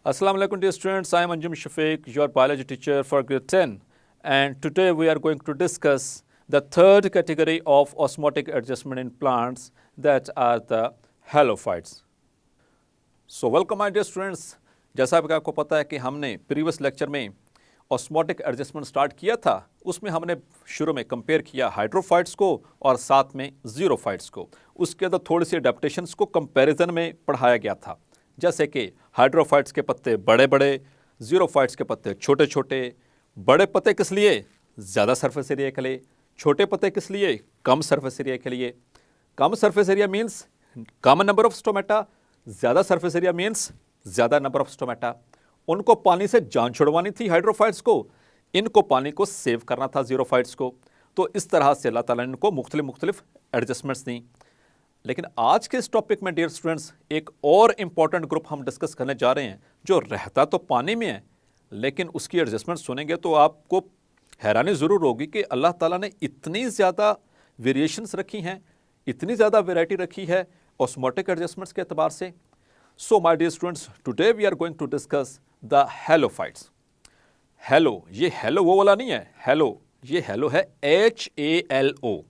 Assalamu alaikum dear students, I am Anjum Shafiq, your biology teacher for grade 10, and today we are going to discuss the third category of osmotic adjustment in plants, that are the halophytes. So welcome my dear students. जैसा कि आपको पता है कि हमने previous lecture में osmotic adjustment start किया था, उसमें हमने शुरू में कंपेयर किया हाइड्रोफाइट्स को और साथ में जीरोफाइट्स को। उसके अंदर थोड़ी सी अडेप्टेशंस को कंपैरिजन में पढ़ाया गया था, जैसे कि हाइड्रोफाइट्स के पत्ते बड़े बड़े, जीरोफाइट्स के पत्ते छोटे छोटे। बड़े पत्ते किस लिए? ज़्यादा सरफेस एरिया के लिए। छोटे पत्ते किस लिए? कम सरफेस एरिया के लिए। कम सरफेस एरिया मीन्स कम नंबर ऑफ स्टोमेटा, ज़्यादा सरफेस एरिया मीन्स ज़्यादा नंबर ऑफ स्टोमेटा। उनको पानी से जान छुड़वानी थी हाइड्रोफाइट्स को, इनको पानी को सेव करना था जीरोफाइट्स को। तो इस तरह से अल्लाह ताला ने इनको मुख्तलिफ एडजस्टमेंट्स दी। लेकिन आज के इस टॉपिक में डियर स्टूडेंट्स एक और इम्पॉर्टेंट ग्रुप हम डिस्कस करने जा रहे हैं, जो रहता तो पानी में है लेकिन उसकी एडजस्टमेंट सुनेंगे तो आपको हैरानी ज़रूर होगी कि अल्लाह ताला ने इतनी ज़्यादा वेरिएशंस रखी हैं, इतनी ज़्यादा वैरायटी रखी है ऑस्मोटिक एडजस्टमेंट्स के अतबार से। So my dear students, today we are going to discuss the halophytes. Hello, ये हैलो वो वाला नहीं है, हैलो ये हैलो है HALO।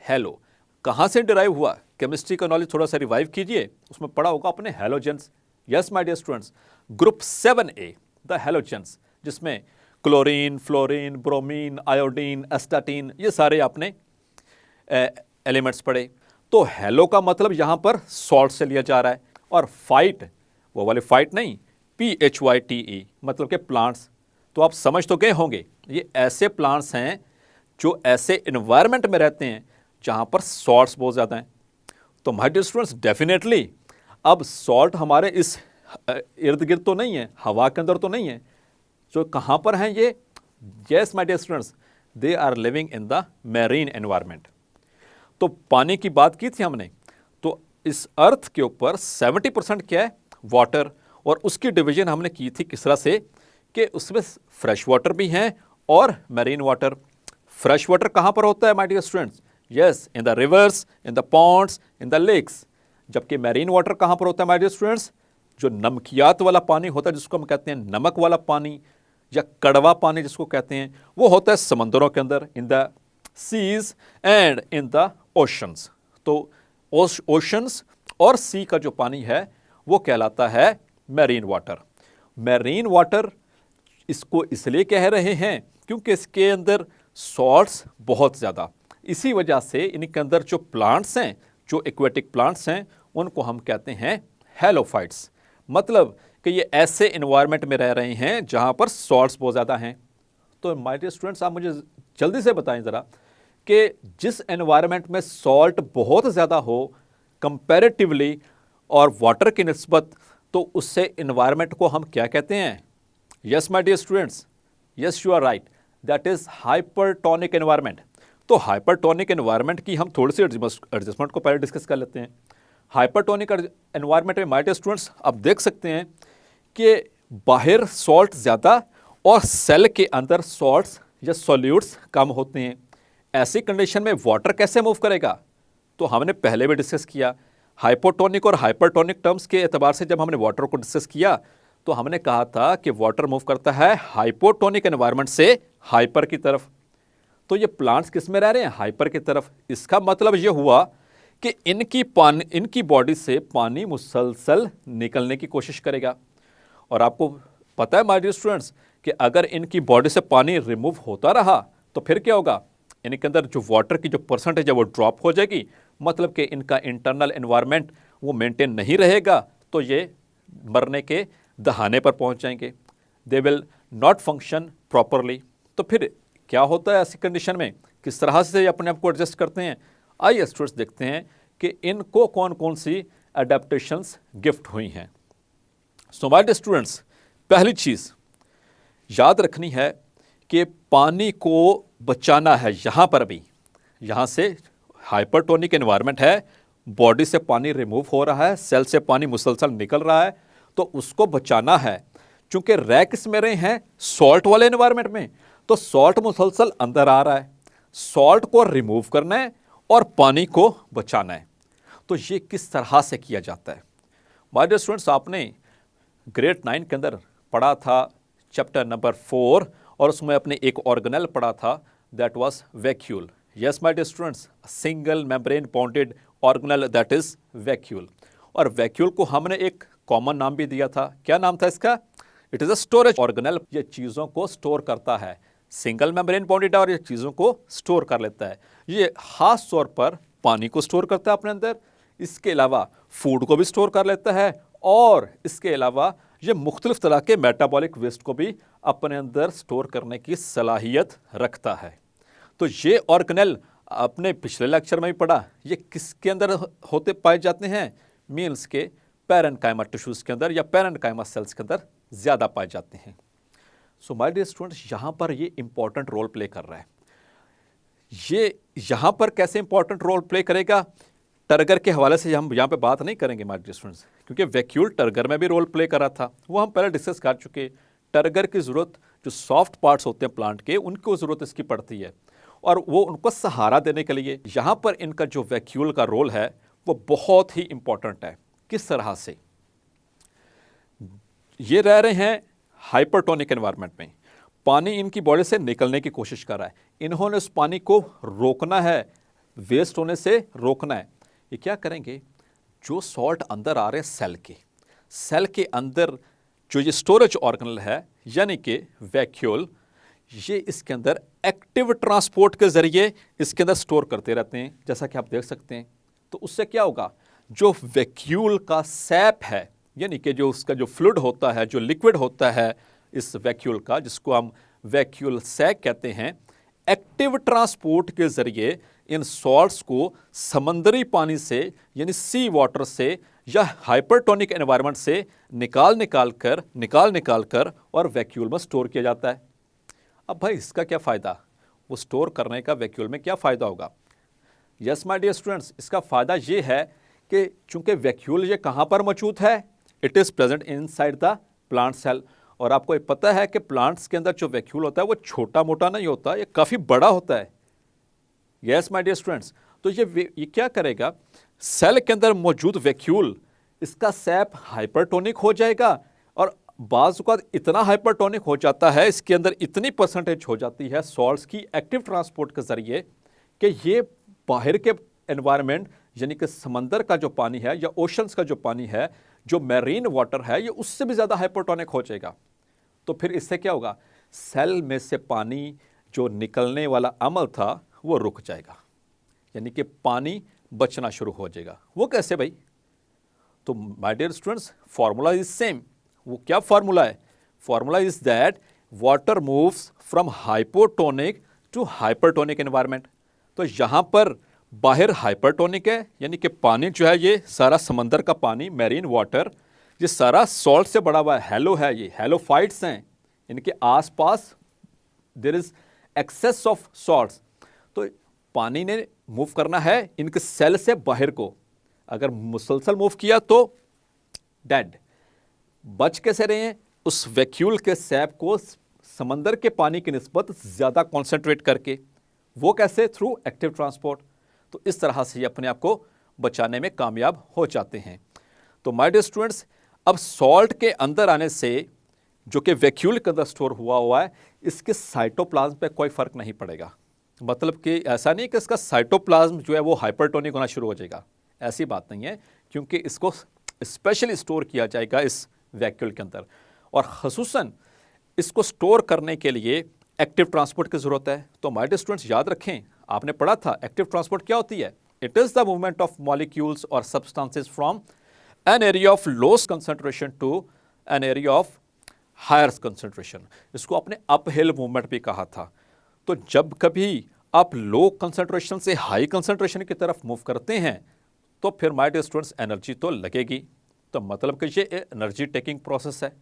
हैलो कहाँ से डिराइव हुआ? केमिस्ट्री का नॉलेज थोड़ा सा रिवाइव कीजिए, उसमें पढ़ा होगा अपने halogens. Yes my dear students, group 7A the halogens, जिसमें chlorine, fluorine, bromine, iodine, astatine, ये सारे आपने एलिमेंट्स पढ़े। तो हैलो का मतलब यहाँ पर सॉल्ट से लिया जा रहा है, और फाइट वो वाले फाइट नहीं, PHYTE मतलब के प्लांट्स। तो आप समझ तो गए होंगे, ये ऐसे प्लांट्स हैं जो ऐसे इन्वायरमेंट में रहते हैं जहाँ पर सॉल्ट्स बहुत ज़्यादा हैं। तो माय डियर स्टूडेंट्स, डेफिनेटली अब सॉल्ट हमारे इस इर्द गिर्द तो नहीं है, हवा के अंदर तो नहीं है, जो कहाँ पर हैं ये? Yes my dear students, they are living in the marine environment. तो पानी की बात की थी हमने, तो इस अर्थ के ऊपर 70% क्या है? वाटर। और उसकी डिवीजन हमने की थी किस तरह से कि उसमें फ्रेश वाटर भी हैं और मैरीन वाटर। फ्रेश वाटर कहाँ पर होता है my dear students? Yes, in the rivers, in the ponds, in the lakes. जबकि मैरीन वाटर कहाँ पर होता है माय डियर स्टूडेंट्स? जो नमकियात वाला पानी होता है, जिसको हम कहते हैं नमक वाला पानी या कड़वा पानी जिसको कहते हैं, वो होता है समंदरों के अंदर, in the seas and in the oceans. तो ओशंस और सी का जो पानी है वो कहलाता है मैरीन वाटर। मैरीन वाटर इसको इसलिए कह रहे हैं क्योंकि इसके अंदर सॉल्ट्स बहुत ज़्यादा, इसी वजह से इनके अंदर जो प्लांट्स हैं, जो एक्वेटिक प्लांट्स हैं, उनको हम कहते हैं हैलोफाइट्स। मतलब कि ये ऐसे इन्वायरमेंट में रह रहे हैं जहाँ पर सॉल्ट्स बहुत ज़्यादा हैं। तो माय डियर स्टूडेंट्स, आप मुझे जल्दी से बताएं ज़रा कि जिस एनवायरनमेंट में सॉल्ट बहुत ज़्यादा हो कंपैरेटिवली और वाटर की निस्बत, तो उससे एनवायरनमेंट को हम क्या कहते हैं? Yes my dear students, yes you are right, that is hypertonic environment. तो हाइपरटोनिक एनवायरनमेंट की हम थोड़ी सी एडजस्टमेंट को पहले डिस्कस कर लेते हैं। हाइपरटोनिक एनवायरनमेंट में माय डियर स्टूडेंट्स आप देख सकते हैं कि बाहर सॉल्ट ज़्यादा और सेल के अंदर सॉल्ट्स या सॉल्यूट्स कम होते हैं। ऐसी कंडीशन में वाटर कैसे मूव करेगा? तो हमने पहले भी डिस्कस किया, हाइपोटोनिक और हाइपरटोनिक टर्म्स के एतबार से जब हमने वाटर को डिस्कस किया तो हमने कहा था कि वाटर मूव करता है हाइपोटोनिक एनवायरनमेंट से हाइपर की तरफ। तो ये प्लांट्स किस में रह रहे हैं? हाइपर की तरफ। इसका मतलब ये हुआ कि इनकी बॉडी से पानी मुसलसल निकलने की कोशिश करेगा। और आपको पता है माय डियर स्टूडेंट्स कि अगर इनकी बॉडी से पानी रिमूव होता रहा तो फिर क्या होगा? इनके अंदर जो वाटर की जो परसेंटेज है वो ड्रॉप हो जाएगी, मतलब कि इनका इंटरनल एनवायरनमेंट वो मेंटेन नहीं रहेगा, तो ये मरने के दहाने पर पहुंच जाएंगे। They will not function properly. तो फिर क्या होता है ऐसी कंडीशन में? किस तरह से अपने आप को एडजस्ट करते हैं? आइए स्टूडेंट्स देखते हैं कि इनको कौन कौन सी अडेप्टेशंस गिफ्ट हुई हैं। सो माय डियर स्टूडेंट्स, पहली चीज़ याद रखनी है कि पानी को बचाना है। यहाँ पर भी, यहाँ से हाइपरटोनिक एनवायरनमेंट है, बॉडी से पानी रिमूव हो रहा है, सेल से पानी मुसलसल निकल रहा है, तो उसको बचाना है। चूंकि रह किस में रहे हैं? सॉल्ट वाले एनवायरनमेंट में, तो सॉल्ट मुसलसल अंदर आ रहा है, सॉल्ट को रिमूव करना है और पानी को बचाना है। तो ये किस तरह से किया जाता है? माय डियर स्टूडेंट्स, आपने ग्रेड 9 के अंदर पढ़ा था चैप्टर नंबर 4 और उसमें अपने एक ऑर्गेनेल पढ़ा था, that was vacuole. Yes my dear students, single membrane bounded organelle that is vacuole. और वैक्यूल को हमने एक कॉमन नाम भी दिया था। क्या नाम था इसका? It is a storage organelle. ये चीज़ों को स्टोर करता है, सिंगल मेम्ब्रेन बॉन्डेड और ये चीज़ों को स्टोर कर लेता है। ये खास तौर पर पानी को स्टोर करता है अपने अंदर, इसके अलावा फूड को भी स्टोर कर लेता है और इसके अलावा ये मुख्तलिफ तरह के मेटाबॉलिक वेस्ट को भी अपने अंदर स्टोर करने की सलाहियत रखता है। तो ये ऑर्गेनेल अपने पिछले लेक्चर में भी पढ़ा, ये किसके अंदर होते पाए जाते हैं? मील्स के पैरेन्काइमा टिश्यूज़ के अंदर या पैरेन्काइमा सेल्स के अंदर ज़्यादा पाए जाते हैं। सो माय डियर स्टूडेंट्स, यहाँ पर ये इंपॉर्टेंट रोल प्ले कर रहा है। ये यहाँ पर कैसे इंपॉर्टेंट रोल प्ले करेगा? टर्गर के हवाले से हम यहाँ पे बात नहीं करेंगे माय डियर स्टूडेंट्स, क्योंकि वैक्यूल टर्गर में भी रोल प्ले कर रहा था, वो हम पहले डिस्कस कर चुके। टर्गर की ज़रूरत जो सॉफ्ट पार्ट्स होते हैं प्लांट के, उनको ज़रूरत इसकी पड़ती है और वो उनको सहारा देने के लिए यहाँ पर इनका जो वैक्यूल का रोल है वो बहुत ही इंपॉर्टेंट है। किस तरह से? ये रह रहे हैं हाइपरटोनिक एनवायरनमेंट में, पानी इनकी बॉडी से निकलने की कोशिश कर रहा है, इन्होंने उस पानी को रोकना है, वेस्ट होने से रोकना है। ये क्या करेंगे? जो सॉल्ट अंदर आ रहे हैं सेल के अंदर जो ये स्टोरेज ऑर्गेनेल है यानी कि वैक्यूल, ये इसके अंदर एक्टिव ट्रांसपोर्ट के जरिए इसके अंदर स्टोर करते रहते हैं, जैसा कि आप देख सकते हैं। तो उससे क्या होगा? जो वैक्यूल का सैप है यानी कि जो उसका जो फ्लूइड होता है, जो लिक्विड होता है इस वैक्यूल का, जिसको हम वैक्यूल सैक कहते हैं, एक्टिव ट्रांसपोर्ट के जरिए इन सॉल्ट्स को समंदरी पानी से यानी सी वाटर से या हाइपरटोनिक एनवायरनमेंट से निकाल निकाल कर और वैक्यूल में स्टोर किया जाता है। अब भाई इसका क्या फ़ायदा? वो स्टोर करने का वैक्यूल में क्या फ़ायदा होगा? यस माय डियर स्टूडेंट्स, इसका फ़ायदा ये है कि चूंकि वैक्यूल ये कहाँ पर मौजूद है? It is present inside the plant cell. और आपको ये पता है कि प्लांट्स के अंदर जो वैक्यूल होता है वो छोटा मोटा नहीं होता, ये काफ़ी बड़ा होता है। यस माय डियर स्टूडेंट्स, तो ये क्या करेगा? सेल के अंदर मौजूद वैक्यूल, इसका सैप हाइपरटोनिक हो जाएगा और बाज़ औक़ात इतना हाइपरटोनिक हो जाता है, इसके अंदर इतनी परसेंटेज हो जाती है सॉल्ट्स की एक्टिव ट्रांसपोर्ट के ज़रिए कि ये बाहर के एनवायरनमेंट यानी कि समंदर का जो पानी है या ओशंस का जो पानी है, जो मैरीन वाटर है, ये उससे भी ज़्यादा हाइपरटोनिक हो जाएगा। तो फिर इससे क्या होगा? सेल में से पानी जो निकलने वाला अमल था वो रुक जाएगा, यानी कि पानी बचना शुरू हो जाएगा। वो कैसे भाई? तो my dear students, formula is same. वो क्या फार्मूला है? Formula is that water moves from hypotonic to hypertonic environment. तो यहाँ पर बाहर हाइपरटोनिक है, यानी कि पानी जो है ये सारा समंदर का पानी, मैरीन वाटर, ये सारा सॉल्ट से बड़ा हुआ है, हैलो है, ये हैलोफाइट्स हैं, इनके आसपास there is excess of salts. तो पानी ने मूव करना है इनके सेल से बाहर को, अगर मुसलसल मूव किया तो डेड। बच कैसे रहे हैं? उस वैक्यूल के सैप को समंदर के पानी की निस्बत ज़्यादा कॉन्सेंट्रेट करके। वो कैसे? Through active transport. तो इस तरह से ये अपने आप को बचाने में कामयाब हो जाते हैं। तो माय डियर स्टूडेंट्स, अब सॉल्ट के अंदर आने से जो कि वैक्यूल के अंदर स्टोर हुआ है, इसके साइटोप्लाज्म पे कोई फ़र्क नहीं पड़ेगा। मतलब कि ऐसा नहीं कि इसका साइटोप्लाज्म जो है वो हाइपरटोनिक होना शुरू हो जाएगा, ऐसी बात नहीं है, क्योंकि इसको स्पेशली स्टोर किया जाएगा इस वैक्यूल के अंदर। और ख़ुसूसन इसको स्टोर करने के लिए एक्टिव ट्रांसपोर्ट की ज़रूरत है। तो माय डियर स्टूडेंट्स, याद रखें, आपने पढ़ा था एक्टिव ट्रांसपोर्ट क्या होती है? It is the movement of molecules और substances from an area of lowest concentration to an area of higher concentration. इसको आपने अपहिल मूवमेंट भी कहा था। तो जब कभी आप लो कंसंट्रेशन से हाई कंसंट्रेशन की तरफ मूव करते हैं तो फिर माय डियर स्टूडेंट्स एनर्जी तो लगेगी। तो मतलब कि ये एनर्जी टेकिंग प्रोसेस है।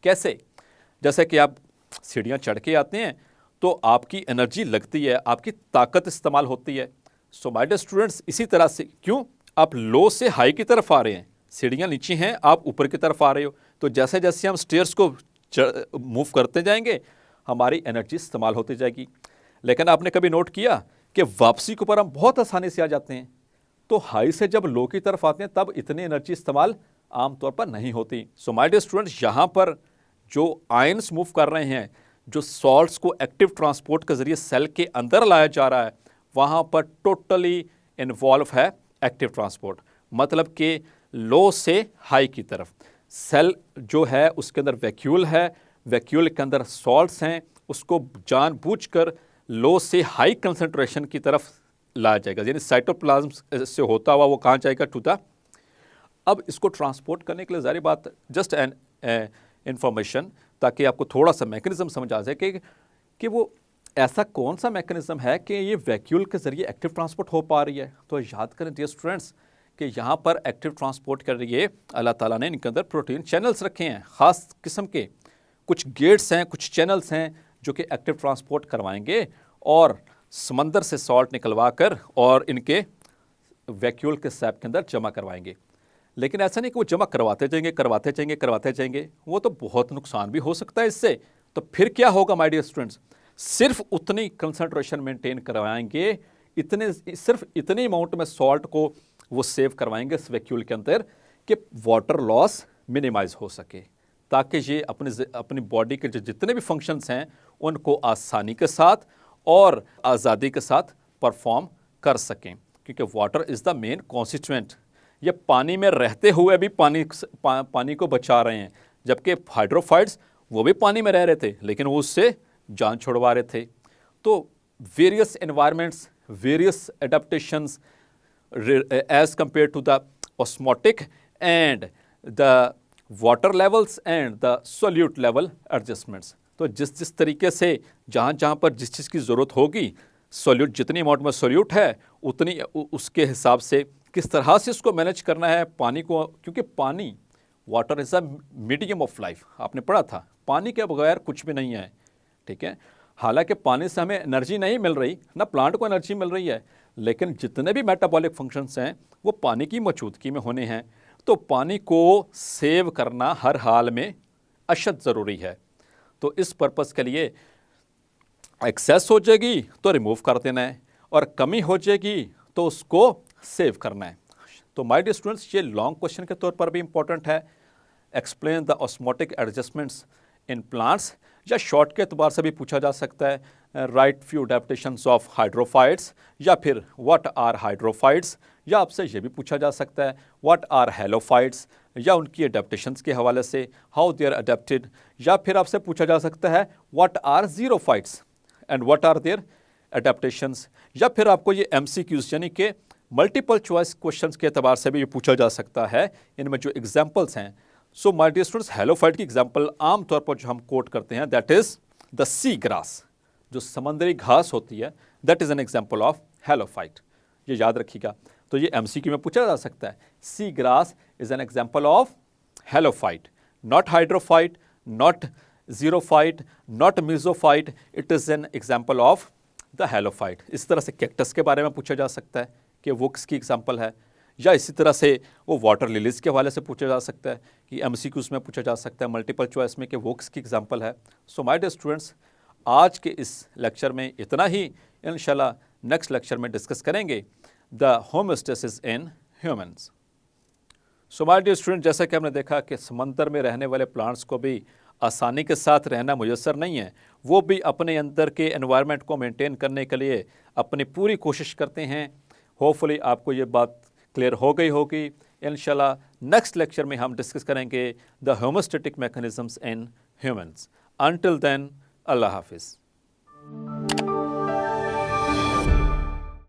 कैसे? जैसे कि आप सीढ़ियाँ चढ़ के आते हैं तो आपकी एनर्जी लगती है, आपकी ताकत इस्तेमाल होती है। सो माय डियर स्टूडेंट्स, इसी तरह से क्यों आप लो से हाई की तरफ आ रहे हैं, सीढ़ियाँ नीचे हैं, आप ऊपर की तरफ आ रहे हो, तो जैसे जैसे हम स्टेयर्स को मूव करते जाएंगे हमारी एनर्जी इस्तेमाल होती जाएगी। लेकिन आपने कभी नोट किया कि वापसी के ऊपर हम बहुत आसानी से आ जाते हैं, तो हाई से जब लो की तरफ आते हैं तब इतनी एनर्जी इस्तेमाल आमतौर पर नहीं होती। सो माय डियर स्टूडेंट्स, यहाँ पर जो आयंस मूव कर रहे हैं, जो सॉल्ट्स को एक्टिव ट्रांसपोर्ट के जरिए सेल के अंदर लाया जा रहा है, वहाँ पर टोटली इन्वॉल्व है एक्टिव ट्रांसपोर्ट, मतलब कि लो से हाई की तरफ। सेल जो है उसके अंदर वैक्यूल है, वैक्यूल के अंदर सॉल्ट्स हैं, उसको जानबूझकर लो से हाई कंसंट्रेशन की तरफ लाया जाएगा, यानी साइटोप्लाज्म से होता हुआ वो कहाँ जाएगा, टू द। अब इसको ट्रांसपोर्ट करने के लिए जारी बात, जस्ट एन इंफॉर्मेशन, ताकि आपको थोड़ा सा मैकेनिज्म समझ आ जाए कि वो ऐसा कौन सा मैकेनिज्म है कि ये वैक्यूल के जरिए एक्टिव ट्रांसपोर्ट हो पा रही है। तो याद करें डियर स्टूडेंट्स कि यहाँ पर एक्टिव ट्रांसपोर्ट के लिए अल्लाह ताला ने इनके अंदर प्रोटीन चैनल्स रखे हैं, ख़ास किस्म के कुछ गेट्स हैं, कुछ चैनल्स हैं जो कि एक्टिव ट्रांसपोर्ट करवाएंगे और समंदर से सॉल्ट निकलवा कर और इनके वैक्यूल के सैप के अंदर जमा करवाएंगे। लेकिन ऐसा नहीं कि वो जमा करवाते जाएंगे, वो तो बहुत नुकसान भी हो सकता है इससे। तो फिर क्या होगा माय डियर स्टूडेंट्स, सिर्फ उतनी कंसंट्रेशन मेंटेन करवाएंगे, सिर्फ इतनी अमाउंट में सॉल्ट को वो सेव करवाएंगे इस वैक्यूल के अंदर कि वाटर लॉस मिनिमाइज हो सके, ताकि ये अपनी बॉडी के जो जितने भी फंक्शंस हैं उनको आसानी के साथ और आज़ादी के साथ परफॉर्म कर सकें, क्योंकि water is the main constituent. ये पानी में रहते हुए भी पानी को बचा रहे हैं, जबकि हाइड्रोफाइट्स वो भी पानी में रह रहे थे लेकिन वो उससे जान छुड़वा रहे थे। तो various environments, various adaptations as compare to the osmotic and the water levels and the solute level adjustments. तो जिस तरीके से जहाँ पर जिस चीज़ की ज़रूरत होगी, सोल्यूट जितनी अमाउंट में सोल्यूट है उतनी उसके हिसाब से किस तरह से उसको मैनेज करना है पानी को, क्योंकि पानी, water is a medium of life, आपने पढ़ा था, पानी के बगैर कुछ भी नहीं है, ठीक है। हालांकि पानी से हमें एनर्जी नहीं मिल रही, ना प्लांट को एनर्जी मिल रही है, लेकिन जितने भी मेटाबॉलिक फंक्शंस हैं वो पानी की मौजूदगी में होने हैं। तो पानी को सेव करना हर हाल में अशद ज़रूरी है। तो इस पर्पज़ के लिए एक्सेस हो जाएगी तो रिमूव कर देना है, और कमी हो जाएगी तो उसको सेव करना है। तो माय डियर स्टूडेंट्स, ये लॉन्ग क्वेश्चन के तौर पर भी इंपॉर्टेंट है। Explain the osmotic adjustments in plants, या शॉर्ट के एतबार से भी पूछा जा सकता है, right few adaptations of hydrophytes, या फिर व्हाट आर हाइड्रोफाइट्स, या आपसे ये भी पूछा जा सकता है व्हाट आर हेलोफाइट्स, या उनकी अडेप्टेशंस के हवाले से हाउ दे आर अडेप्टेड, या फिर आपसे पूछा जा सकता है what are xerophytes and what are their adaptations, या फिर आपको ये MCQs यानी कि मल्टीपल चॉइस क्वेश्चंस के एतबार से भी ये पूछा जा सकता है। इनमें जो एग्जाम्पल्स हैं, so my dear students, halophyte की एग्जाम्पल आमतौर पर जो हम कोट करते हैं that is the sea grass, जो समंदरी घास होती है, that is an example of halophyte, ये याद रखिएगा। तो ये MCQ में पूछा जा सकता है, sea grass is an example of halophyte, not hydrophyte, not xerophyte, not mesophyte, it is an example of the halophyte. इस तरह से कैक्टस के बारे में पूछा जा सकता है कि वो किसकी एग्जाम्पल है, या इसी तरह से वो वाटर लिलीज़ के हवाले से पूछा जा सकता है कि MCQs में पूछा जा सकता है मल्टीपल चॉइस में कि वो किसकी एग्जाम्पल है। सो माय डियर स्टूडेंट्स, आज के इस लेक्चर में इतना ही। इंशाल्लाह नेक्स्ट लेक्चर में डिस्कस करेंगे the homeostasis in humans. So my dear student, जैसा कि हमने देखा कि समंदर में रहने वाले प्लांट्स को भी आसानी के साथ रहना मुयस्सर नहीं है, वो भी अपने अंदर के एनवायरनमेंट को मेंटेन करने के लिए अपनी पूरी कोशिश करते हैं। होपफुली आपको ये बात क्लियर हो गई होगी। इंशाल्लाह नेक्स्ट लेक्चर में हम डिस्कस करेंगे the homeostatic mechanisms in humans. Until then, अल्लाह हाफिज़।